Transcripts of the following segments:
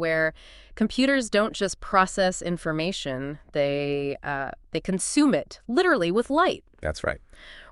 where computers don't just process information, they consume it, literally, with light. That's right.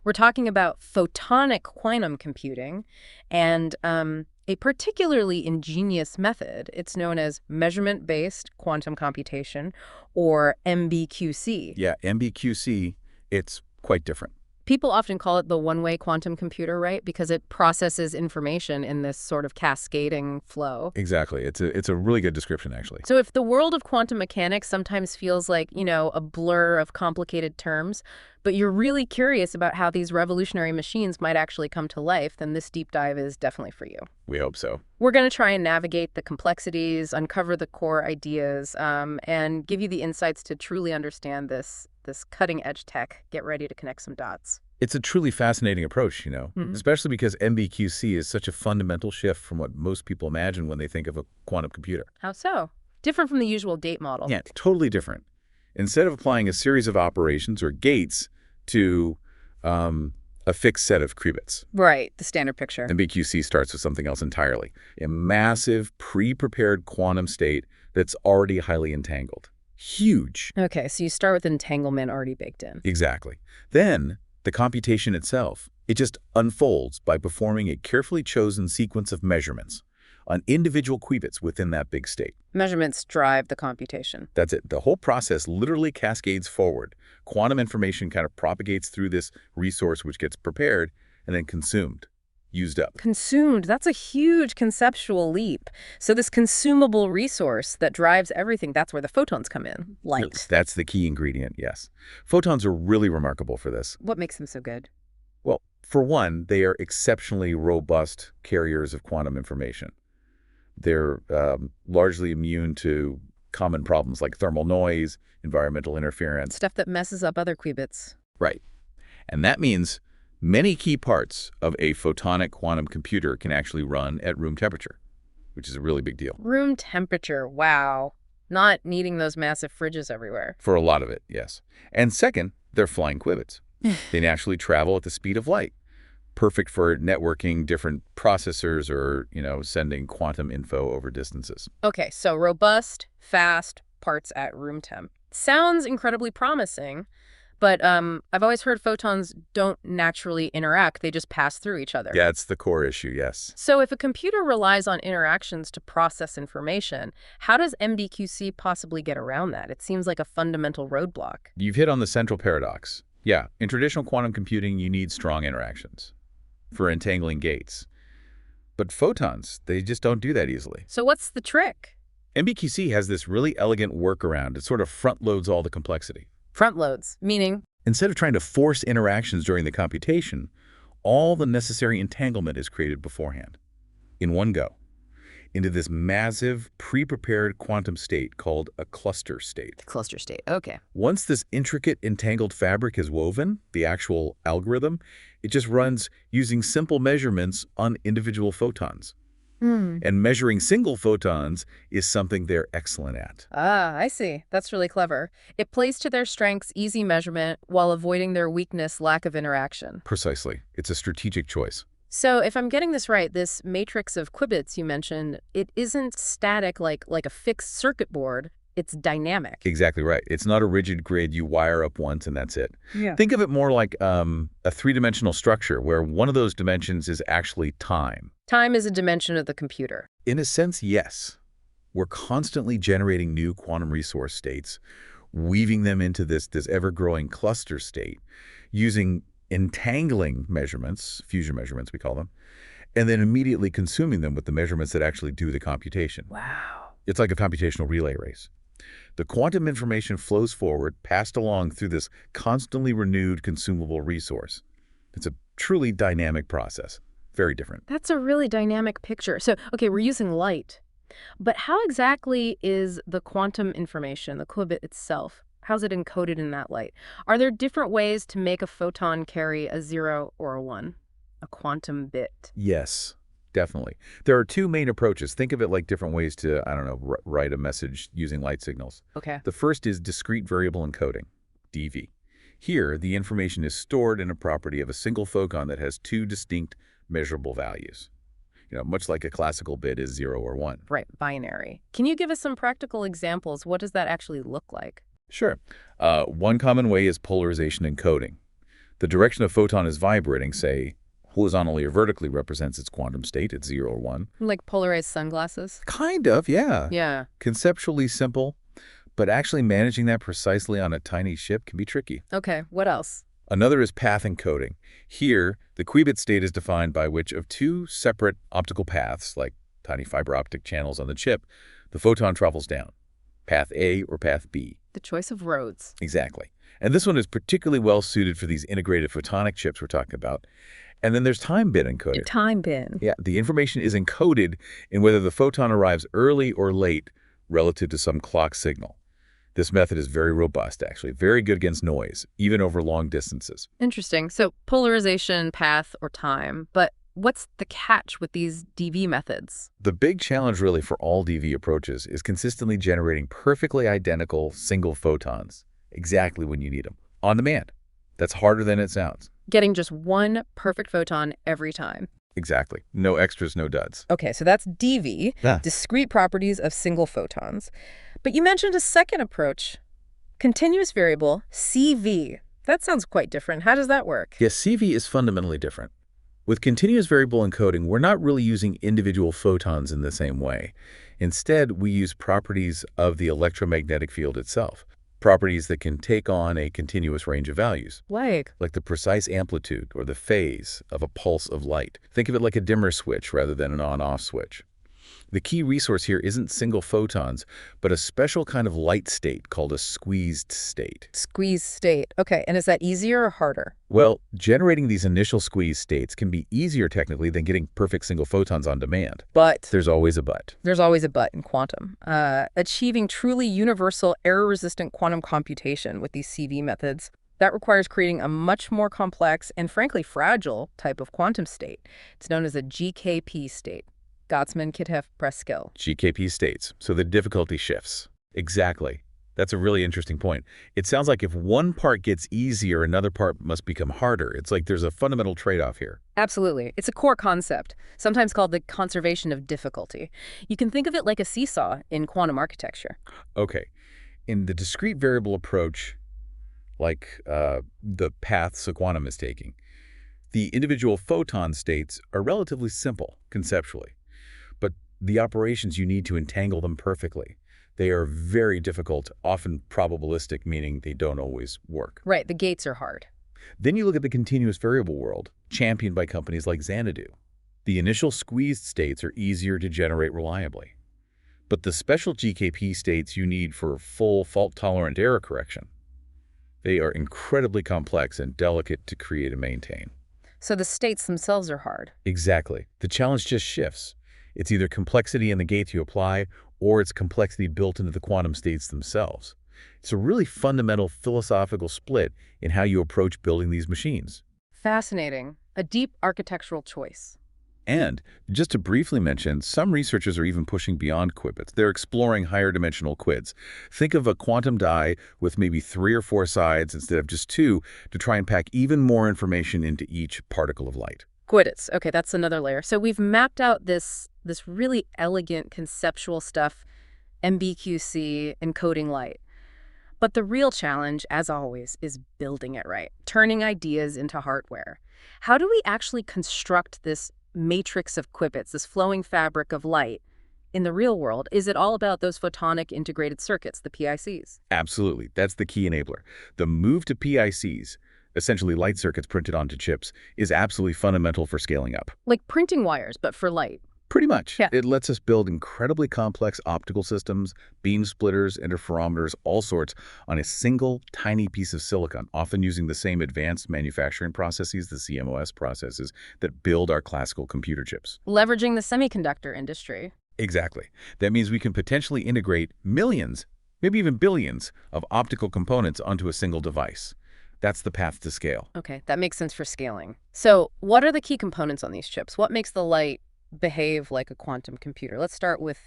We're talking about photonic quantum computing and a particularly ingenious method. It's known as measurement-based quantum computation, or MBQC. Yeah, MBQC, it's quite different. People often call it the one-way quantum computer, right? Because it processes information in this sort of cascading flow. Exactly. It's a really good description, actually. So if the world of quantum mechanics sometimes feels like, a blur of complicated terms, but you're really curious about how these revolutionary machines might actually come to life, then this deep dive is definitely for you. We hope so. We're going to try and navigate the complexities, uncover the core ideas, and give you the insights to truly understand this cutting-edge tech. Get ready to connect some dots. It's a truly fascinating approach, especially because MBQC is such a fundamental shift from what most people imagine when they think of a quantum computer. How so? Different from the usual date model. Yeah, totally different. Instead of applying a series of operations or gates to a fixed set of qubits. Right, the standard picture. MBQC starts with something else entirely. A massive, pre-prepared quantum state that's already highly entangled. Huge. Okay, so you start with entanglement already baked in. Exactly. Then, the computation itself, it just unfolds by performing a carefully chosen sequence of measurements on individual qubits within that big state. Measurements drive the computation. That's it. The whole process literally cascades forward. Quantum information kind of propagates through this resource which gets prepared and then consumed, used up. Consumed. That's a huge conceptual leap. So this consumable resource that drives everything, that's where the photons come in. Light. That's the key ingredient, yes. Photons are really remarkable for this. What makes them so good? Well, for one, they are exceptionally robust carriers of quantum information. They're largely immune to common problems like thermal noise, environmental interference. Stuff that messes up other qubits. Right. And that means many key parts of a photonic quantum computer can actually run at room temperature, which is a really big deal. Room temperature, wow. Not needing those massive fridges everywhere. For a lot of it, yes. And second, they're flying qubits. They naturally travel at the speed of light. Perfect for networking different processors or, sending quantum info over distances. Okay, so robust, fast, parts at room temp. Sounds incredibly promising, but I've always heard photons don't naturally interact. They just pass through each other. Yeah, it's the core issue, yes. So if a computer relies on interactions to process information, how does MBQC possibly get around that? It seems like a fundamental roadblock. You've hit on the central paradox. Yeah, in traditional quantum computing, you need strong interactions for entangling gates. But photons, they just don't do that easily. So what's the trick? MBQC has this really elegant workaround. It sort of front-loads all the complexity. Front loads, meaning? Instead of trying to force interactions during the computation, all the necessary entanglement is created beforehand, in one go, into this massive, pre-prepared quantum state called a cluster state. Cluster state, okay. Once this intricate entangled fabric is woven, the actual algorithm, it just runs using simple measurements on individual photons. And measuring single photons is something they're excellent at. Ah, I see. That's really clever. It plays to their strengths, easy measurement, while avoiding their weakness, lack of interaction. Precisely. It's a strategic choice. So if I'm getting this right, this matrix of qubits you mentioned, it isn't static like a fixed circuit board. It's dynamic. Exactly right. It's not a rigid grid you wire up once and that's it. Yeah. Think of it more like a three-dimensional structure where one of those dimensions is actually time. Time is a dimension of the computer. In a sense, yes. We're constantly generating new quantum resource states, weaving them into this ever-growing cluster state, using entangling measurements, fusion measurements we call them, and then immediately consuming them with the measurements that actually do the computation. Wow. It's like a computational relay race. The quantum information flows forward, passed along through this constantly renewed consumable resource. It's a truly dynamic process. Very different. That's a really dynamic picture. So, okay, we're using light. But how exactly is the quantum information, the qubit itself, how's it encoded in that light? Are there different ways to make a photon carry a 0 or a 1, a quantum bit? Yes, definitely. There are two main approaches. Think of it like different ways to, write a message using light signals. Okay. The first is discrete-variable encoding, DV. Here, the information is stored in a property of a single photon that has two distinct measurable values. much like a classical bit is 0 or 1. Right, binary. Can you give us some practical examples? What does that actually look like? Sure. One common way is polarization encoding. The direction a photon is vibrating, say, horizontally or vertically, represents its quantum state at 0 or 1. Like polarized sunglasses? Kind of, yeah. Yeah. Conceptually simple, but actually managing that precisely on a tiny chip can be tricky. Okay, what else? Another is path encoding. Here, the qubit state is defined by which of two separate optical paths, like tiny fiber optic channels on the chip, the photon travels down, path A or path B. The choice of roads. Exactly. And this one is particularly well suited for these integrated photonic chips we're talking about. And then there's time bit encoding. Time bin. Yeah, the information is encoded in whether the photon arrives early or late relative to some clock signal. This method is very robust, actually, very good against noise, even over long distances. Interesting. So polarization, path, or time. But what's the catch with these DV methods? The big challenge really for all DV approaches is consistently generating perfectly identical single photons, exactly when you need them, on demand. That's harder than it sounds. Getting just one perfect photon every time. Exactly. No extras, no duds. Okay, so that's DV, Yeah. discrete properties of single photons. But you mentioned a second approach, continuous variable, CV. That sounds quite different. How does that work? Yes, CV is fundamentally different. With continuous variable encoding, we're not really using individual photons in the same way. Instead, we use properties of the electromagnetic field itself, properties that can take on a continuous range of values, Like like the precise amplitude or the phase of a pulse of light. Think of it like a dimmer switch rather than an on-off switch. The key resource here isn't single photons, but a special kind of light state called a squeezed state. squeeze state. Okay, and is that easier or harder? Well, generating these initial squeeze states can be easier technically than getting perfect single photons on demand. But There's always a but. there's always a but in quantum. Achieving truly universal error-resistant quantum computation with these CV methods, that requires creating a much more complex and frankly fragile type of quantum state. It's known as a GKP state. Gottesman-Kitaev-Preskill. GKP states, so the difficulty shifts. Exactly. That's a really interesting point. It sounds like if one part gets easier, another part must become harder. It's like there's a fundamental trade-off here. Absolutely. It's a core concept, sometimes called the conservation of difficulty. You can think of it like a seesaw in quantum architecture. Okay. In the discrete variable approach, like the paths a quantum is taking, the individual photon states are relatively simple conceptually. But the operations you need to entangle them perfectly. They are very difficult, often probabilistic, meaning they don't always work. Right, the gates are hard. Then you look at the continuous variable world, championed by companies like Xanadu. The initial squeezed states are easier to generate reliably. But the special GKP states you need for full fault-tolerant error correction, they are incredibly complex and delicate to create and maintain. So the states themselves are hard. Exactly. The challenge just shifts. It's either complexity in the gates you apply, or it's complexity built into the quantum states themselves. It's a really fundamental philosophical split in how you approach building these machines. Fascinating. A deep architectural choice. And, just to briefly mention, some researchers are even pushing beyond qubits. They're exploring higher dimensional quids. Think of a quantum die with maybe 3 or 4 sides instead of just 2 to try and pack even more information into each particle of light. Qubits. Okay, that's another layer. So we've mapped out this really elegant conceptual stuff, MBQC, encoding light. But the real challenge, as always, is building it right, turning ideas into hardware. How do we actually construct this matrix of qubits, this flowing fabric of light, in the real world? Is it all about those photonic integrated circuits, the PICs? Absolutely. That's the key enabler. The move to PICs, essentially light circuits printed onto chips, is absolutely fundamental for scaling up. Like printing wires, but for light. Pretty much. Yeah. It lets us build incredibly complex optical systems, beam splitters, interferometers, all sorts, on a single tiny piece of silicon, often using the same advanced manufacturing processes, the CMOS processes, that build our classical computer chips. Leveraging the semiconductor industry. Exactly. That means we can potentially integrate millions, maybe even billions, of optical components onto a single device. That's the path to scale. Okay, that makes sense for scaling. So what are the key components on these chips? What makes the light behave like a quantum computer? Let's start with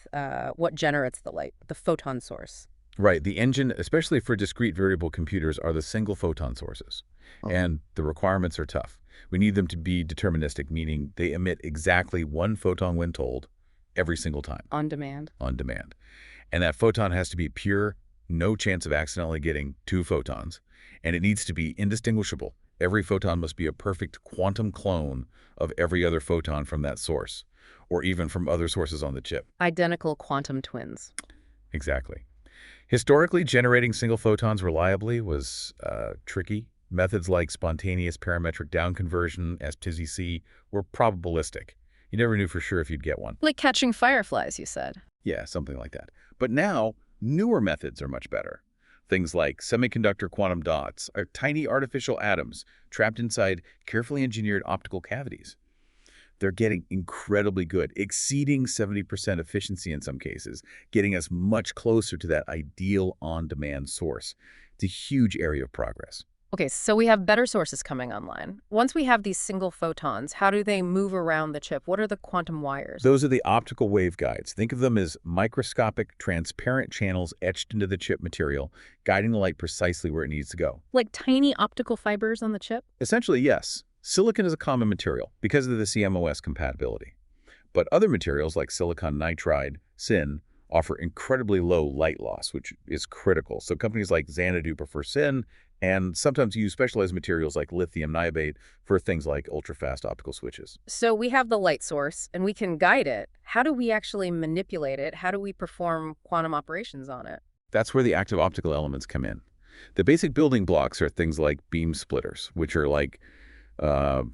what generates the light, the photon source. Right. The engine, especially for discrete variable computers, are the single photon sources. And the requirements are tough. We need them to be deterministic, meaning they emit exactly one photon when told every single time On demand. on demand. And that photon has to be pure, no chance of accidentally getting two photons. And it needs to be indistinguishable. Every photon must be a perfect quantum clone of every other photon from that source, or even from other sources on the chip. Identical quantum twins. Exactly. Historically, generating single photons reliably was tricky. Methods like spontaneous parametric down-conversion, SPTC, were probabilistic. You never knew for sure if you'd get one. Like catching fireflies, you said. Yeah, something like that. But now, newer methods are much better. Things like semiconductor quantum dots are tiny artificial atoms trapped inside carefully engineered optical cavities. They're getting incredibly good, exceeding 70% efficiency in some cases, getting us much closer to that ideal on-demand source. It's a huge area of progress. Okay, so we have better sources coming online. Once we have these single photons, how do they move around the chip? What are the quantum wires? Those are the optical waveguides. Think of them as microscopic, transparent channels etched into the chip material, guiding the light precisely where it needs to go. Like tiny optical fibers on the chip? Essentially, yes. Silicon is a common material because of the CMOS compatibility. But other materials like silicon nitride, SiN, offer incredibly low light loss, which is critical. So companies like Xanadu prefer SiN, and sometimes use specialized materials like lithium niobate for things like ultra-fast optical switches. So we have the light source, and we can guide it. How do we actually manipulate it? How do we perform quantum operations on it? That's where the active optical elements come in. The basic building blocks are things like beam splitters, which are like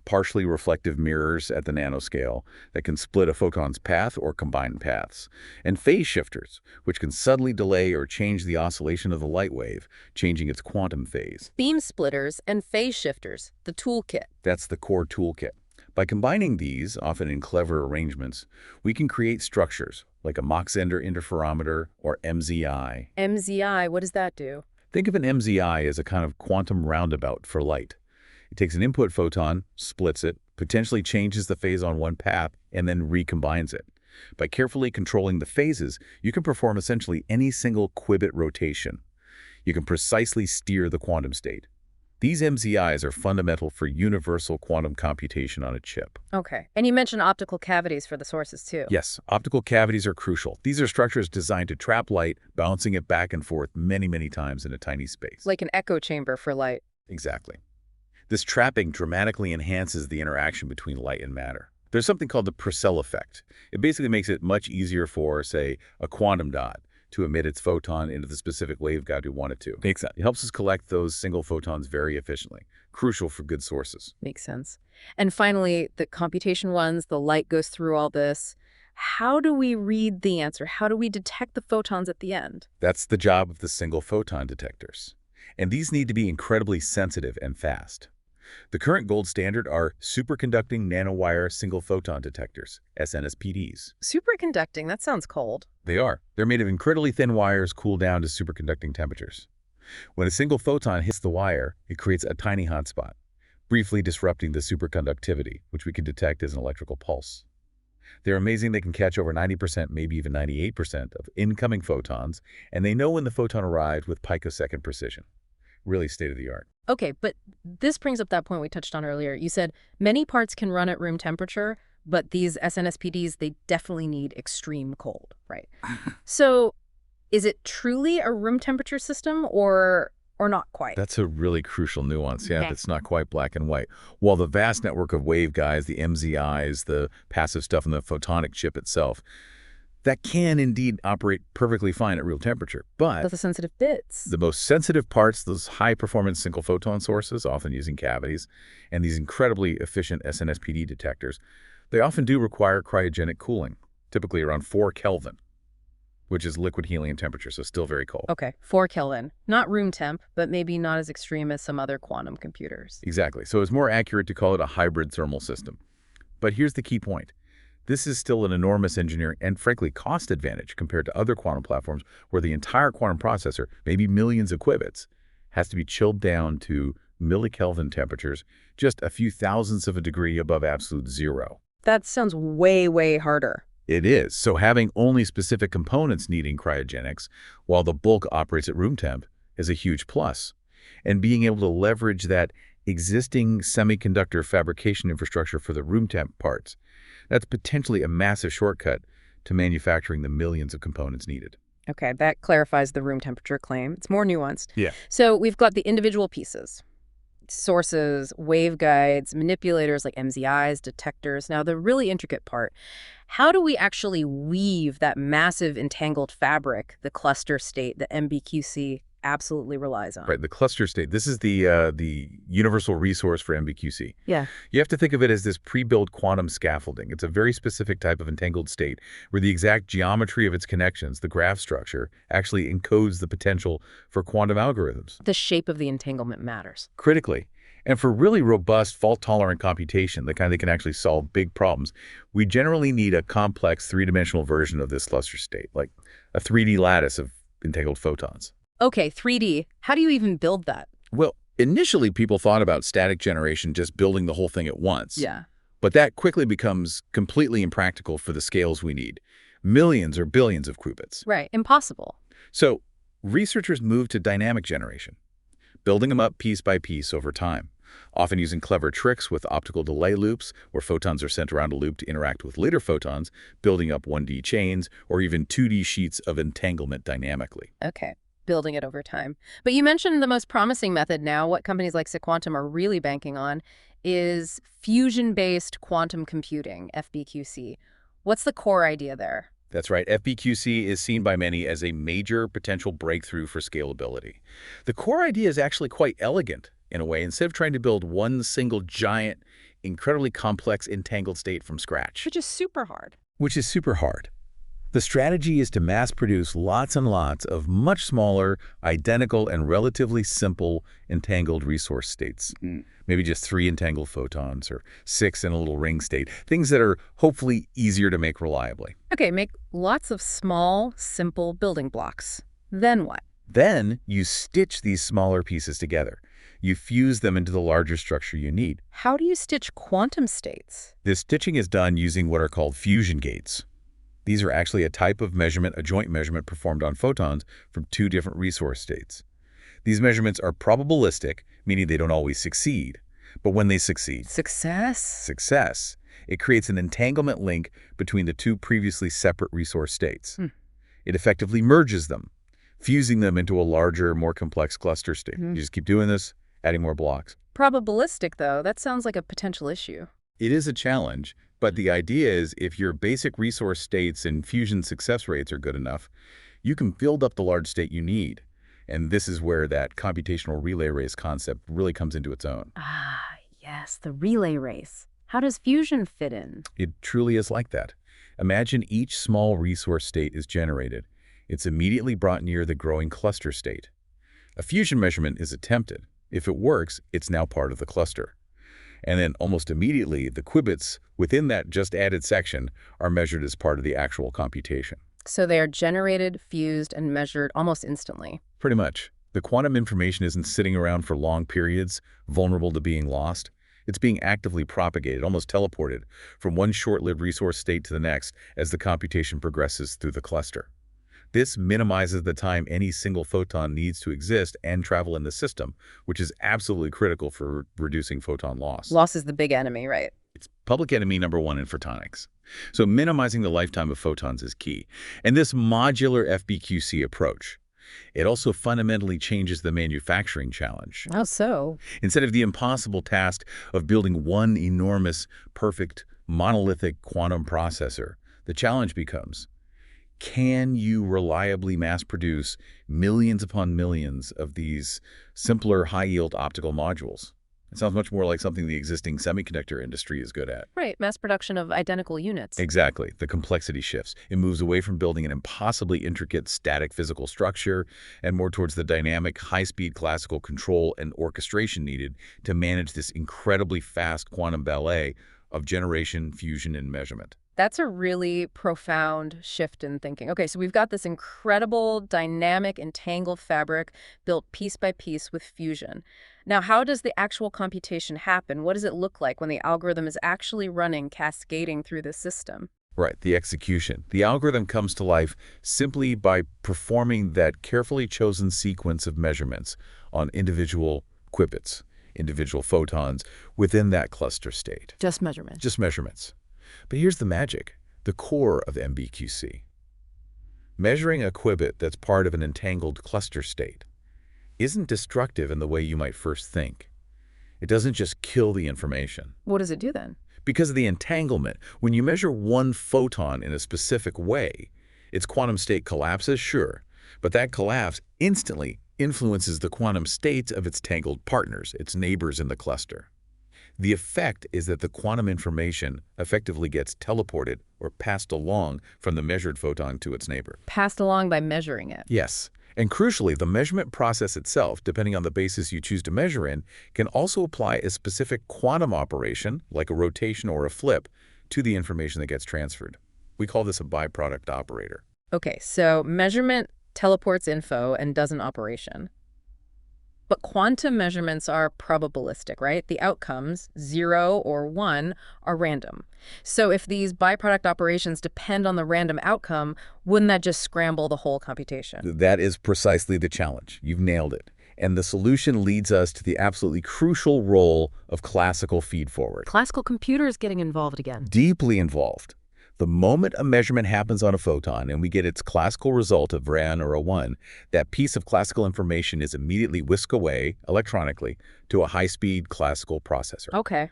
partially reflective mirrors at the nanoscale that can split a photon's path or combine paths, and phase shifters, which can subtly delay or change the oscillation of the light wave, changing its quantum phase. Beam splitters and phase shifters, the toolkit. That's the core toolkit. By combining these, often in clever arrangements, we can create structures like a Mach-Zehnder interferometer or MZI. MZI, what does that do? Think of an MZI as a kind of quantum roundabout for light. It takes an input photon, splits it, potentially changes the phase on one path, and then recombines it. By carefully controlling the phases, you can perform essentially any single qubit rotation. You can precisely steer the quantum state. These MZIs are fundamental for universal quantum computation on a chip. Okay. And you mentioned optical cavities for the sources, too. Yes, optical cavities are crucial. These are structures designed to trap light, bouncing it back and forth many, many times in a tiny space. Like an echo chamber for light. Exactly. This trapping dramatically enhances the interaction between light and matter. There's something called the Purcell effect. It basically makes it much easier for, say, a quantum dot to emit its photon into the specific waveguide we want it to. Makes sense. It helps us collect those single photons very efficiently, crucial for good sources. Makes sense. And finally, the computation ones, the light goes through all this. How do we read the answer? How do we detect the photons at the end? That's the job of the single photon detectors. And these need to be incredibly sensitive and fast. The current gold standard are superconducting nanowire single photon detectors, SNSPDs. Superconducting, that sounds cold. They are. They're made of incredibly thin wires cooled down to superconducting temperatures. When a single photon hits the wire, it creates a tiny hotspot, briefly disrupting the superconductivity, which we can detect as an electrical pulse. They're amazing. They can catch over 90%, maybe even 98% of incoming photons, and they know when the photon arrived with picosecond precision. Really state-of-the-art. Okay, but this brings up that point we touched on earlier. You said many parts can run at room temperature, but these SNSPDs, they definitely need extreme cold, right? So is it truly a room temperature system or not quite? That's a really crucial nuance. Yeah, Okay. that's not quite black and white. While the vast network of waveguides, the MZIs, the passive stuff in the photonic chip itself, that can indeed operate perfectly fine at real temperature. But The sensitive bits. the most sensitive parts, those high-performance single photon sources, often using cavities, and these incredibly efficient SNSPD detectors, they often do require cryogenic cooling, typically around 4 Kelvin, which is liquid helium temperature, so still very cold. Okay, 4 Kelvin. Not room temp, but maybe not as extreme as some other quantum computers. Exactly. So it's more accurate to call it a hybrid thermal system. But here's the key point. This is still an enormous engineering and, frankly, cost advantage compared to other quantum platforms where the entire quantum processor, maybe millions of qubits, has to be chilled down to millikelvin temperatures, just a few thousandths of a degree above absolute zero. That sounds way, way harder. It is. So having only specific components needing cryogenics, while the bulk operates at room temp, is a huge plus. And being able to leverage that existing semiconductor fabrication infrastructure for the room temp parts, that's potentially a massive shortcut to manufacturing the millions of components needed. Okay, that clarifies the room temperature claim. It's more nuanced. Yeah. So we've got the individual pieces, sources, waveguides, manipulators like MZIs, detectors. Now, the really intricate part, how do we actually weave that massive entangled fabric, the cluster state that MBQC absolutely relies on? Right, the cluster state. This is the universal resource for MBQC. Yeah. You have to think of it as this pre-built quantum scaffolding. It's a very specific type of entangled state where the exact geometry of its connections, the graph structure, actually encodes the potential for quantum algorithms. The shape of the entanglement matters. Critically. And for really robust fault-tolerant computation, the kind that can actually solve big problems, we generally need a complex three-dimensional version of this cluster state, like a 3D lattice of entangled photons. Okay, 3D. How do you even build that? Well, initially people thought about static generation, just building the whole thing at once. Yeah. But that quickly becomes completely impractical for the scales we need. Millions or billions of qubits. Right. Impossible. So researchers moved to dynamic generation, building them up piece by piece over time, often using clever tricks with optical delay loops, where photons are sent around a loop to interact with later photons, building up 1D chains, or even 2D sheets of entanglement dynamically. Okay. Building it over time. But you mentioned the most promising method now, what companies like Quantum are really banking on, is fusion-based quantum computing, FBQC. What's the core idea there? That's right. FBQC is seen by many as a major potential breakthrough for scalability. The core idea is actually quite elegant in a way. Instead of trying to build one single giant, incredibly complex entangled state from scratch. Which is super hard. The strategy is to mass-produce lots and lots of much smaller, identical, and relatively simple entangled resource states. Maybe just 3 entangled photons or 6 in a little ring state, things that are hopefully easier to make reliably. Okay, make lots of small, simple building blocks. Then what? Then you stitch these smaller pieces together. You fuse them into the larger structure you need. How do you stitch quantum states? This stitching is done using what are called fusion gates. These are actually a type of measurement, a joint measurement performed on photons from 2 different resource states. These measurements are probabilistic, meaning they don't always succeed. But when they succeed, Success? it creates an entanglement link between the 2 previously separate resource states. It effectively merges them, fusing them into a larger, more complex cluster state. You just keep doing this, adding more blocks. Probabilistic, though, that sounds like a potential issue. It is a challenge, but the idea is if your basic resource states and fusion success rates are good enough, you can build up the large state you need. And this is where that computational relay race concept really comes into its own. Ah, yes, the relay race. How does fusion fit in? It truly is like that. Imagine each small resource state is generated. It's immediately brought near the growing cluster state. A fusion measurement is attempted. If it works, it's now part of the cluster. And then almost immediately, the qubits within that just added section are measured as part of the actual computation. So they are generated, fused, and measured almost instantly. Pretty much. The quantum information isn't sitting around for long periods, vulnerable to being lost. It's being actively propagated, almost teleported, from one short-lived resource state to the next as the computation progresses through the cluster. This minimizes the time any single photon needs to exist and travel in the system, which is absolutely critical for reducing photon loss. Loss is the big enemy, right? It's public enemy number 1 in photonics. So minimizing the lifetime of photons is key. And this modular FBQC approach, it also fundamentally changes the manufacturing challenge. How so? Instead of the impossible task of building one enormous, perfect, monolithic quantum processor, the challenge becomes, can you reliably mass-produce millions upon millions of these simpler, high-yield optical modules? It sounds much more like something the existing semiconductor industry is good at. Right, mass production of identical units. Exactly. The complexity shifts. It moves away from building an impossibly intricate static physical structure and more towards the dynamic, high-speed classical control and orchestration needed to manage this incredibly fast quantum ballet of generation, fusion, and measurement. That's a really profound shift in thinking. Okay, so we've got this incredible, dynamic, entangled fabric built piece by piece with fusion. Now, how does the actual computation happen? What does it look like when the algorithm is actually running, cascading through the system? Right, the execution. The algorithm comes to life simply by performing that carefully chosen sequence of measurements on individual qubits, individual photons within that cluster state. Just measurement. Just measurements. But here's the magic, the core of MBQC. Measuring a qubit that's part of an entangled cluster state isn't destructive in the way you might first think. It doesn't just kill the information. What does it do then? Because of the entanglement, when you measure one photon in a specific way, its quantum state collapses, sure, but that collapse instantly influences the quantum states of its tangled partners, its neighbors in the cluster. The effect is that the quantum information effectively gets teleported or passed along from the measured photon to its neighbor. Passed along by measuring it. Yes. And crucially, the measurement process itself, depending on the basis you choose to measure in, can also apply a specific quantum operation, like a rotation or a flip, to the information that gets transferred. We call this a byproduct operator. Okay, so measurement teleports info and does an operation. But quantum measurements are probabilistic, right? The outcomes, 0 or 1, are random. So if these byproduct operations depend on the random outcome, wouldn't that just scramble the whole computation? That is precisely the challenge. You've nailed it. And the solution leads us to the absolutely crucial role of classical feed-forward. Classical computers getting involved again. Deeply involved. The moment a measurement happens on a photon and we get its classical result of N or a 1, that piece of classical information is immediately whisked away electronically to a high-speed classical processor. Okay.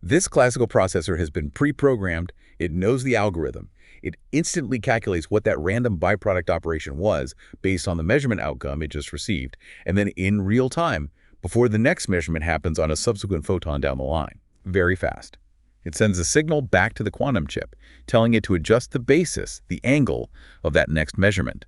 This classical processor has been pre-programmed. It knows the algorithm. It instantly calculates what that random byproduct operation was based on the measurement outcome it just received, and then in real time, before the next measurement happens on a subsequent photon down the line. Very fast. It sends a signal back to the quantum chip, telling it to adjust the basis, the angle, of that next measurement.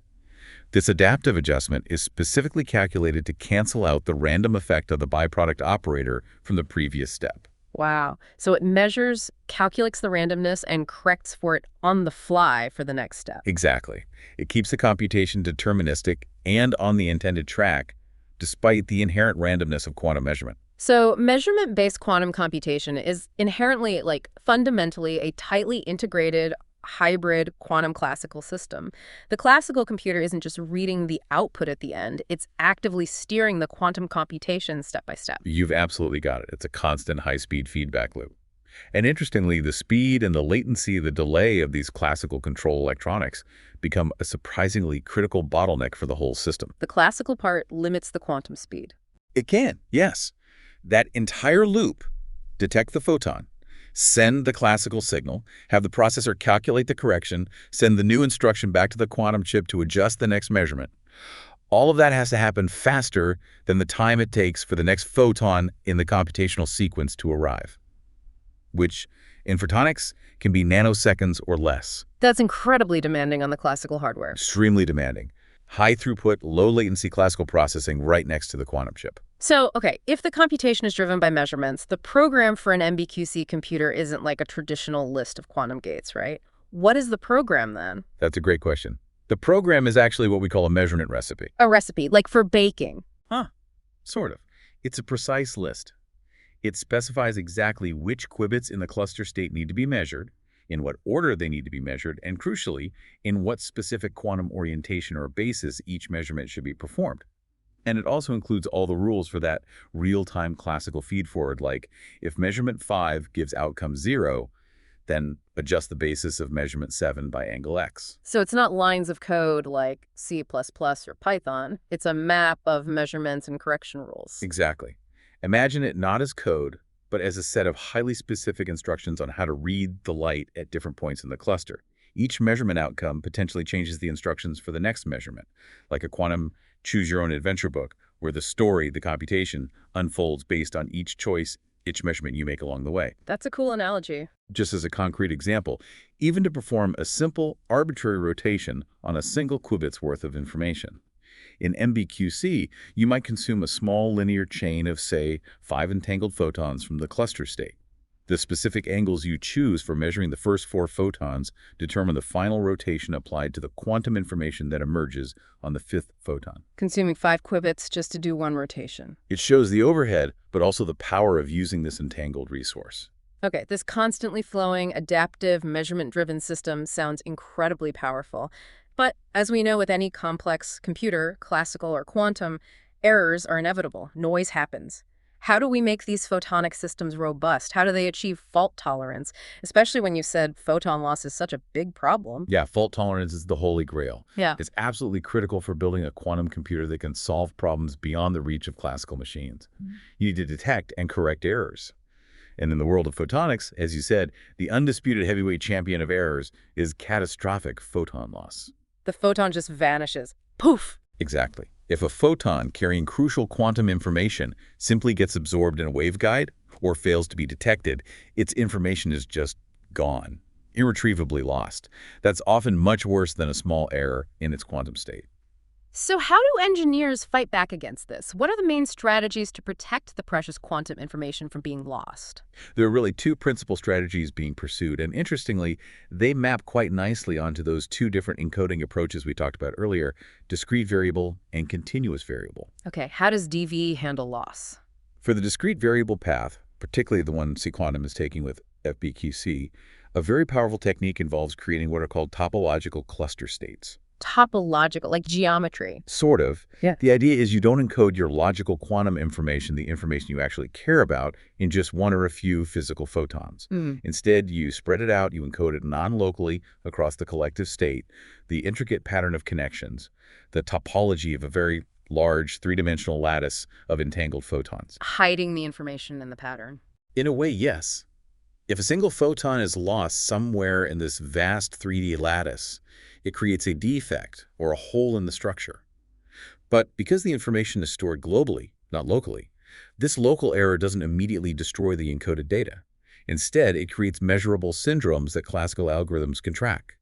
This adaptive adjustment is specifically calculated to cancel out the random effect of the byproduct operator from the previous step. Wow. So it measures, calculates the randomness, and corrects for it on the fly for the next step. Exactly. It keeps the computation deterministic and on the intended track, despite the inherent randomness of quantum measurement. So measurement-based quantum computation is inherently, fundamentally a tightly integrated hybrid quantum classical system. The classical computer isn't just reading the output at the end, it's actively steering the quantum computation step by step. You've absolutely got it. It's a constant high-speed feedback loop. And interestingly, the speed and the latency, the delay of these classical control electronics become a surprisingly critical bottleneck for the whole system. The classical part limits the quantum speed. It can, yes. That entire loop, detect the photon, send the classical signal, have the processor calculate the correction, send the new instruction back to the quantum chip to adjust the next measurement. All of that has to happen faster than the time it takes for the next photon in the computational sequence to arrive, which in photonics can be nanoseconds or less. That's incredibly demanding on the classical hardware. Extremely demanding. High throughput, low latency classical processing right next to the quantum chip. So, okay, if the computation is driven by measurements, the program for an MBQC computer isn't like a traditional list of quantum gates, right? What is the program then? That's a great question. The program is actually what we call a measurement recipe. A recipe, like for baking. Sort of. It's a precise list. It specifies exactly which qubits in the cluster state need to be measured, in what order they need to be measured, and crucially, in what specific quantum orientation or basis each measurement should be performed. And it also includes all the rules for that real-time classical feed-forward, like if measurement 5 gives outcome 0, then adjust the basis of measurement 7 by angle x. So it's not lines of code like C++ or Python. It's a map of measurements and correction rules. Exactly. Imagine it not as code, but as a set of highly specific instructions on how to read the light at different points in the cluster. Each measurement outcome potentially changes the instructions for the next measurement, like a quantum choose-your-own-adventure book, where the story, the computation, unfolds based on each choice, each measurement you make along the way. That's a cool analogy. Just as a concrete example, even to perform a simple, arbitrary rotation on a single qubit's worth of information. In MBQC, you might consume a small linear chain of, say, 5 entangled photons from the cluster state. The specific angles you choose for measuring the first 4 photons determine the final rotation applied to the quantum information that emerges on the 5th photon. Consuming 5 qubits just to do 1 rotation. It shows the overhead, but also the power of using this entangled resource. Okay, this constantly flowing, adaptive, measurement-driven system sounds incredibly powerful. But as we know with any complex computer, classical or quantum, errors are inevitable. Noise happens. How do we make these photonic systems robust? How do they achieve fault tolerance? Especially when you said photon loss is such a big problem. Yeah, fault tolerance is the holy grail. Yeah. It's absolutely critical for building a quantum computer that can solve problems beyond the reach of classical machines. You need to detect and correct errors. And in the world of photonics, as you said, the undisputed heavyweight champion of errors is catastrophic photon loss. The photon just vanishes. Poof! Exactly. If a photon carrying crucial quantum information simply gets absorbed in a waveguide or fails to be detected, its information is just gone, irretrievably lost. That's often much worse than a small error in its quantum state. So how do engineers fight back against this? What are the main strategies to protect the precious quantum information from being lost? There are really two principal strategies being pursued, and interestingly, they map quite nicely onto those two different encoding approaches we talked about earlier, discrete variable and continuous variable. Okay, how does DV handle loss? For the discrete variable path, particularly the one C-Quantum is taking with MBQC, a very powerful technique involves creating what are called topological cluster states. Topological, like geometry. Sort of. Yeah. The idea is you don't encode your logical quantum information, the information you actually care about, in just one or a few physical photons. Instead, you spread it out, you encode it non-locally across the collective state, the intricate pattern of connections, the topology of a very large three-dimensional lattice of entangled photons. Hiding the information in the pattern. In a way, yes. If a single photon is lost somewhere in this vast 3D lattice, it creates a defect or a hole in the structure. But because the information is stored globally, not locally, this local error doesn't immediately destroy the encoded data. Instead, it creates measurable syndromes that classical algorithms can track.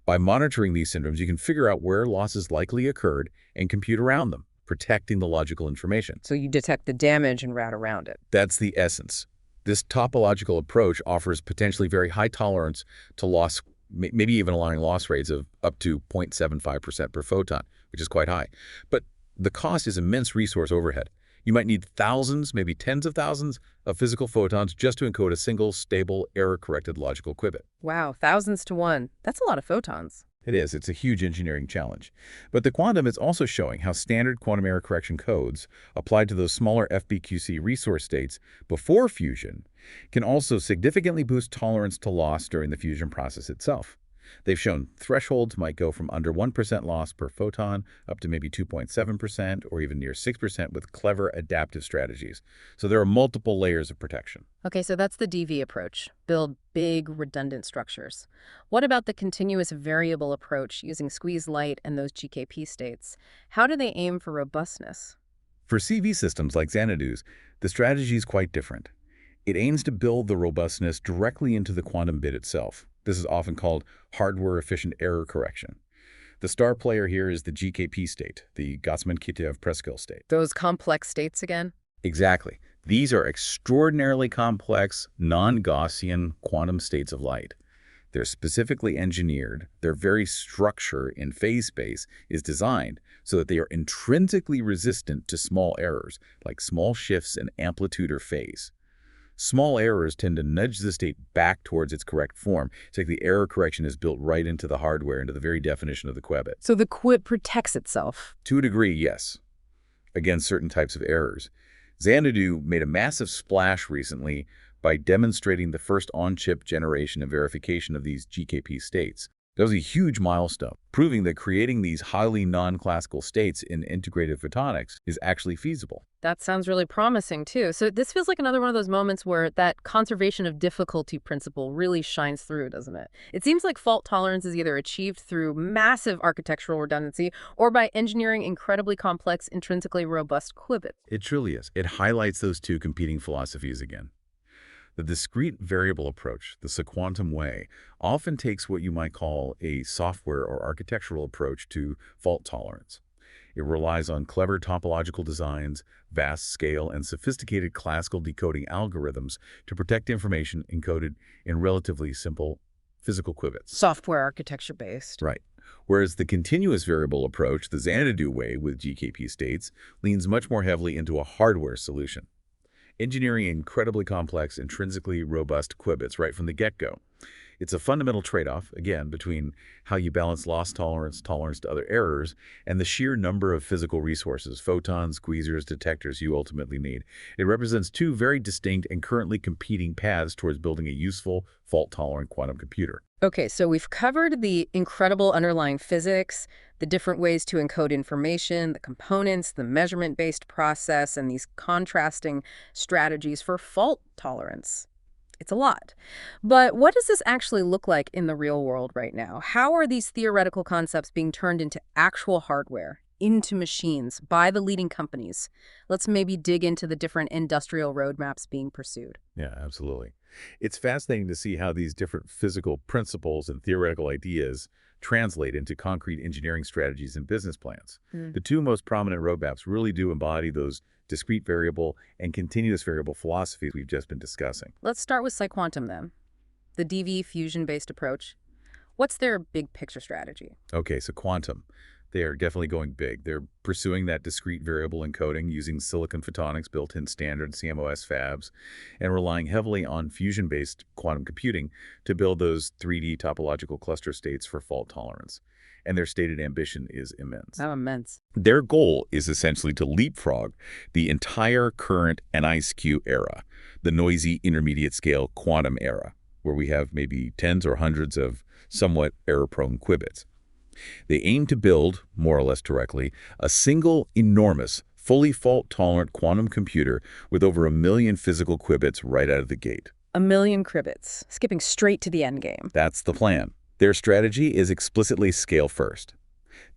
By monitoring these syndromes, you can figure out where losses likely occurred and compute around them, protecting the logical information. So you detect the damage and route around it. That's the essence. This topological approach offers potentially very high tolerance to loss, maybe even allowing loss rates of up to 0.75% per photon, which is quite high. But the cost is immense resource overhead. You might need thousands, maybe tens of thousands of physical photons just to encode a single, stable, error-corrected logical qubit. Wow, thousands to one. That's a lot of photons. It is. It's a huge engineering challenge. But the quantum is also showing how standard quantum error correction codes applied to those smaller FBQC resource states before fusion can also significantly boost tolerance to loss during the fusion process itself. They've shown thresholds might go from under 1% loss per photon up to maybe 2.7% or even near 6% with clever adaptive strategies. So there are multiple layers of protection. Okay, so that's the DV approach. Build big, redundant structures. What about the continuous variable approach using squeezed light and those GKP states? How do they aim for robustness? For CV systems like Xanadu's, the strategy is quite different. It aims to build the robustness directly into the quantum bit itself. This is often called hardware-efficient error correction. The star player here is the GKP state, the Gottesman-Kitaev-Preskill state. Those complex states again? Exactly. These are extraordinarily complex, non-Gaussian quantum states of light. They're specifically engineered. Their very structure in phase space is designed so that they are intrinsically resistant to small errors, like small shifts in amplitude or phase. Small errors tend to nudge the state back towards its correct form. It's like the error correction is built right into the hardware, into the very definition of the qubit. So the qubit protects itself. To a degree, yes, against certain types of errors. Xanadu made a massive splash recently by demonstrating the first on-chip generation and verification of these GKP states. That was a huge milestone, proving that creating these highly non-classical states in integrated photonics is actually feasible. That sounds really promising, too. So this feels like another one of those moments where that conservation of difficulty principle really shines through, doesn't it? It seems like fault tolerance is either achieved through massive architectural redundancy or by engineering incredibly complex, intrinsically robust qubits. It truly is. It highlights those two competing philosophies again. The discrete variable approach, the sequantum way, often takes what you might call a software or architectural approach to fault tolerance. It relies on clever topological designs, vast scale, and sophisticated classical decoding algorithms to protect information encoded in relatively simple physical qubits. Software architecture-based. Right. Whereas the continuous variable approach, the Xanadu way with GKP states, leans much more heavily into a hardware solution. engineering incredibly complex, intrinsically robust qubits right from the get-go. It's a fundamental trade-off, again, between how you balance loss tolerance, tolerance to other errors, and the sheer number of physical resources, photons, squeezers, detectors you ultimately need. It represents two very distinct and currently competing paths towards building a useful, fault-tolerant quantum computer. Okay, so we've covered the incredible underlying physics, the different ways to encode information, the components, the measurement-based process, and these contrasting strategies for fault tolerance. It's a lot. But what does this actually look like in the real world right now? How are these theoretical concepts being turned into actual hardware, into machines, by the leading companies? Let's maybe dig into the different industrial roadmaps being pursued. Yeah, absolutely. It's fascinating to see how these different physical principles and theoretical ideas translate into concrete engineering strategies and business plans. The two most prominent roadmaps really do embody those discrete variable and continuous variable philosophies we've just been discussing. Let's start with PsiQuantum then, the DV fusion-based approach. What's their big picture strategy? Okay, so quantum. They are definitely going big. They're pursuing that discrete variable encoding using silicon photonics built-in standard CMOS fabs and relying heavily on fusion-based quantum computing to build those 3D topological cluster states for fault tolerance. And their stated ambition is immense. How immense. Their goal is essentially to leapfrog the entire current NISQ era, the noisy intermediate scale quantum era, where we have maybe tens or hundreds of somewhat error-prone qubits. They aim to build, more or less directly, a single enormous, fully fault-tolerant quantum computer with over 1 million physical qubits right out of the gate. 1 million qubits, skipping straight to the end game. That's the plan. Their strategy is explicitly scale first.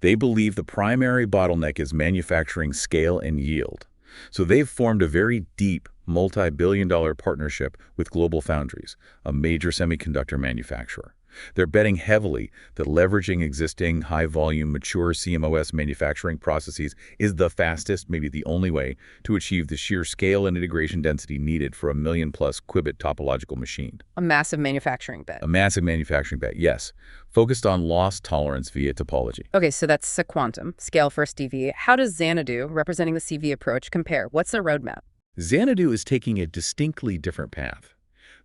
They believe the primary bottleneck is manufacturing scale and yield. So they've formed a very deep, multi-billion-dollar partnership with GlobalFoundries, a major semiconductor manufacturer. They're betting heavily that leveraging existing high-volume, mature CMOS manufacturing processes is the fastest, maybe the only way, to achieve the sheer scale and integration density needed for a 1 million-plus qubit topological machine. A massive manufacturing bet. A massive manufacturing bet, yes, focused on loss tolerance via topology. Okay, so that's PsiQuantum, scale first DV. How does Xanadu, representing the CV approach, compare? What's their roadmap? Xanadu is taking a distinctly different path.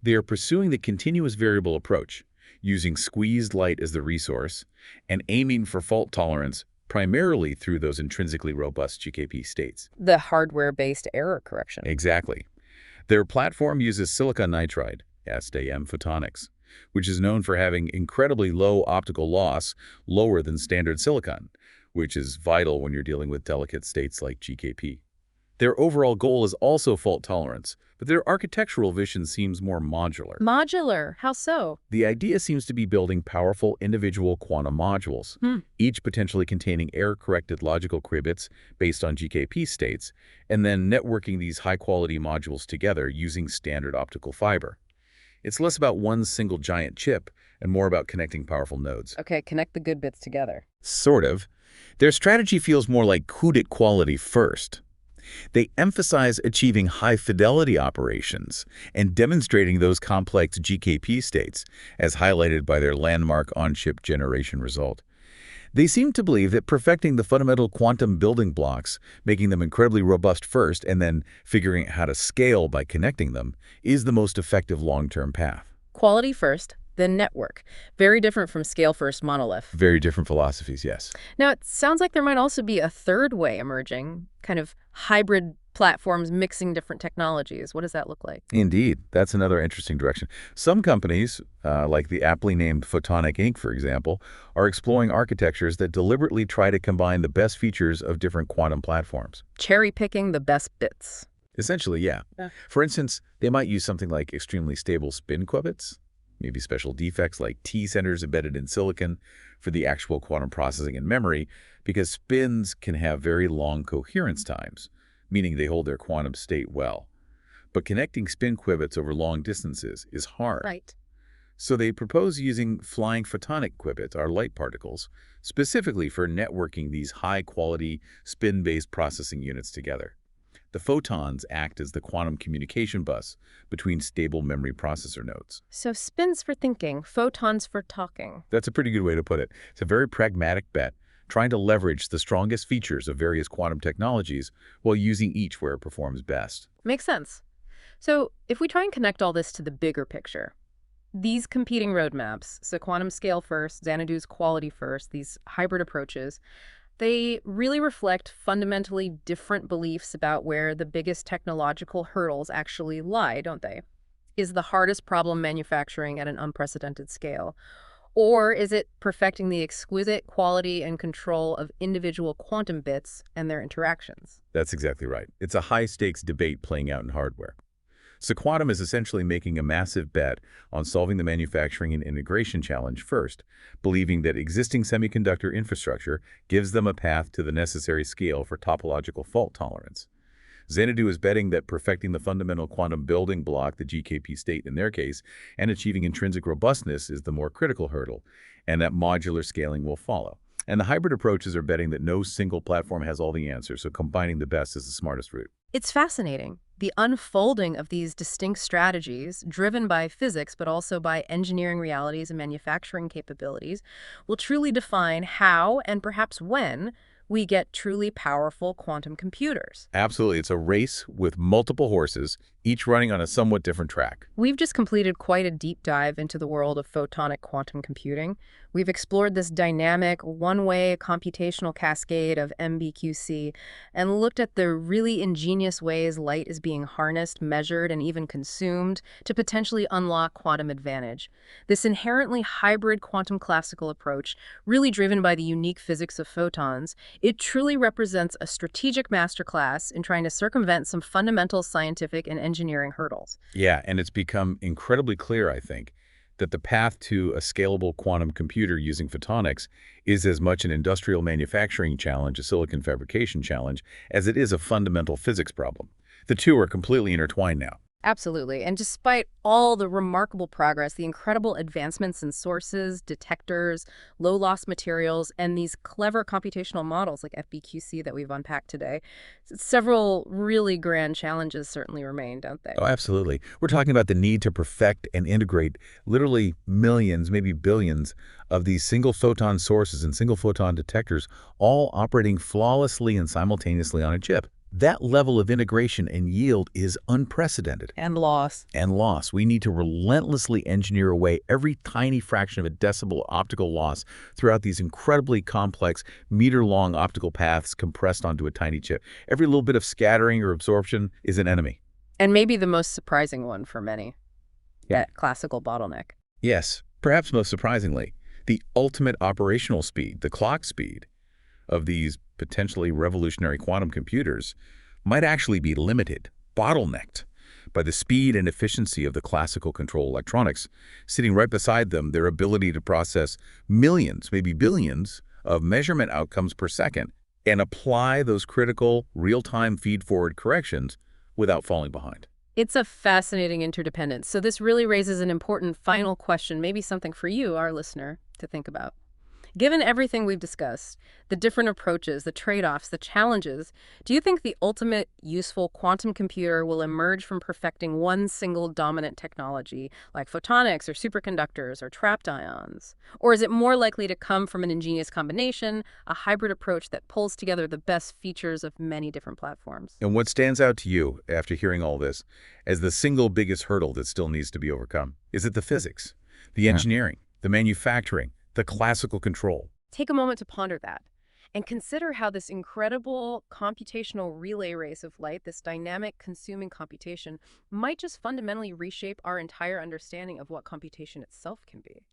They are pursuing the continuous variable approach, using squeezed light as the resource, and aiming for fault tolerance primarily through those intrinsically robust GKP states. The hardware-based error correction. Exactly. Their platform uses silicon nitride, SDM photonics, which is known for having incredibly low optical loss, lower than standard silicon, which is vital when you're dealing with delicate states like GKP. Their overall goal is also fault tolerance, but their architectural vision seems more modular. Modular? How so? The idea seems to be building powerful individual quantum modules, each potentially containing error-corrected logical qubits based on GKP states, and then networking these high-quality modules together using standard optical fiber. It's less about one single giant chip and more about connecting powerful nodes. Okay, connect the good bits together. Sort of. Their strategy feels more like qubit quality first. They emphasize achieving high-fidelity operations and demonstrating those complex GKP states, as highlighted by their landmark on-chip generation result. They seem to believe that perfecting the fundamental quantum building blocks, making them incredibly robust first, and then figuring out how to scale by connecting them, is the most effective long-term path. Quality first, then network. Very different from scale first monolith. Very different philosophies, yes. Now, it sounds like there might also be a third way emerging, kind of hybrid platforms mixing different technologies. What does that look like? Indeed. That's another interesting direction. Some companies, like the aptly named Photonic Inc., for example, are exploring architectures that deliberately try to combine the best features of different quantum platforms. Cherry-picking the best bits. Essentially, yeah. For instance, they might use something like extremely stable spin qubits, maybe special defects like T-centers embedded in silicon for the actual quantum processing and memory, because spins can have very long coherence times, meaning they hold their quantum state well. But connecting spin qubits over long distances is hard. Right. So they propose using flying photonic qubits, or light particles, specifically for networking these high-quality spin-based processing units together. The photons act as the quantum communication bus between stable memory processor nodes. So spins for thinking, photons for talking. That's a pretty good way to put it. It's a very pragmatic bet, trying to leverage the strongest features of various quantum technologies while using each where it performs best. Makes sense. So if we try and connect all this to the bigger picture, these competing roadmaps, so quantum scale first, Xanadu's quality first, these hybrid approaches, they really reflect fundamentally different beliefs about where the biggest technological hurdles actually lie, don't they? Is the hardest problem manufacturing at an unprecedented scale? Or is it perfecting the exquisite quality and control of individual quantum bits and their interactions? That's exactly right. It's a high-stakes debate playing out in hardware. So Quantum is essentially making a massive bet on solving the manufacturing and integration challenge first, believing that existing semiconductor infrastructure gives them a path to the necessary scale for topological fault tolerance. Xanadu is betting that perfecting the fundamental quantum building block, the GKP state in their case, and achieving intrinsic robustness is the more critical hurdle, and that modular scaling will follow. And the hybrid approaches are betting that no single platform has all the answers, so combining the best is the smartest route. It's fascinating. The unfolding of these distinct strategies, driven by physics but also by engineering realities and manufacturing capabilities, will truly define how and perhaps when we get truly powerful quantum computers. Absolutely. It's a race with multiple horses, each running on a somewhat different track. We've just completed quite a deep dive into the world of photonic quantum computing. We've explored this dynamic, one-way computational cascade of MBQC and looked at the really ingenious ways light is being harnessed, measured, and even consumed to potentially unlock quantum advantage. This inherently hybrid quantum classical approach, really driven by the unique physics of photons, it truly represents a strategic masterclass in trying to circumvent some fundamental scientific and engineering hurdles. Yeah, and it's become incredibly clear, I think, that the path to a scalable quantum computer using photonics is as much an industrial manufacturing challenge, a silicon fabrication challenge, as it is a fundamental physics problem. The two are completely intertwined now. Absolutely. And despite all the remarkable progress, the incredible advancements in sources, detectors, low-loss materials, and these clever computational models like FBQC that we've unpacked today, several really grand challenges certainly remain, don't they? Oh, absolutely. We're talking about the need to perfect and integrate literally millions, maybe billions, of these single photon sources and single photon detectors, all operating flawlessly and simultaneously on a chip. That level of integration and yield is unprecedented. And loss. And loss. We need to relentlessly engineer away every tiny fraction of a decibel optical loss throughout these incredibly complex, meter-long optical paths compressed onto a tiny chip. Every little bit of scattering or absorption is an enemy. And maybe the most surprising one for many, Yeah. that classical bottleneck. Yes, perhaps most surprisingly, the ultimate operational speed, the clock speed, of these potentially revolutionary quantum computers might actually be limited, bottlenecked, by the speed and efficiency of the classical control electronics, sitting right beside them, their ability to process millions, maybe billions, of measurement outcomes per second and apply those critical real-time feed-forward corrections without falling behind. It's a fascinating interdependence. So this really raises an important final question, maybe something for you, our listener, to think about. Given everything we've discussed, the different approaches, the trade-offs, the challenges, do you think the ultimate useful quantum computer will emerge from perfecting one single dominant technology, like photonics or superconductors or trapped ions? Or is it more likely to come from an ingenious combination, a hybrid approach that pulls together the best features of many different platforms? And what stands out to you, after hearing all this, as the single biggest hurdle that still needs to be overcome? Is it the physics, the engineering, the manufacturing, the classical control? Take a moment to ponder that and consider how this incredible computational relay race of light, this dynamic consuming computation, might just fundamentally reshape our entire understanding of what computation itself can be.